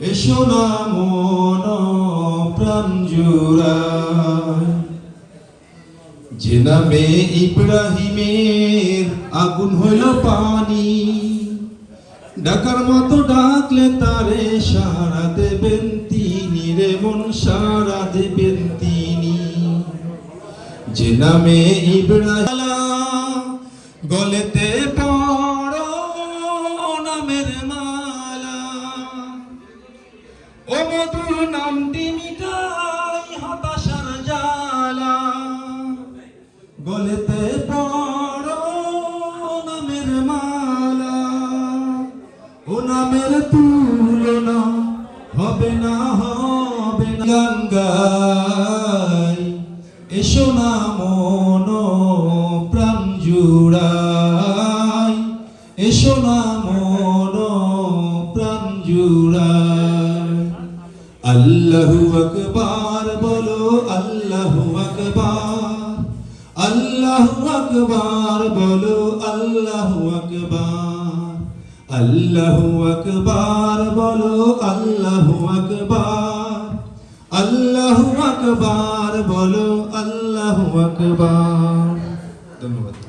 এসো না মন প্রাণ জুড়ায়। যে নামে ইব্রাহিমের আগুন হইল পানি, ডাকার মতো ডাকলে তারে সাড়া দেবেন তিনি, রে মন সাড়া দেবেন তিনি। যে নামে ইব্রাহিম গলেতে পড় নামের মালা, ও মধুর নামটি মিটাই হতাশার জ্বালা। গলেতে পড় নামের মালা, ও নামের তুলনা হবে না, হবে না। গান গাই এসো না মন প্রাণ জুড়াই, এসো না মন প্রাণ জুড়াই। আল্লাহু আকবার বলো, আল্লাহু আকবার, আল্লাহু আকবার বলো, আল্লাহু আকবার, আল্লাহু আকবার বলো, আল্লাহু আকবার, আল্লাহু আকবার বলো, আল্লাহু আকবার। ধন্যবাদ।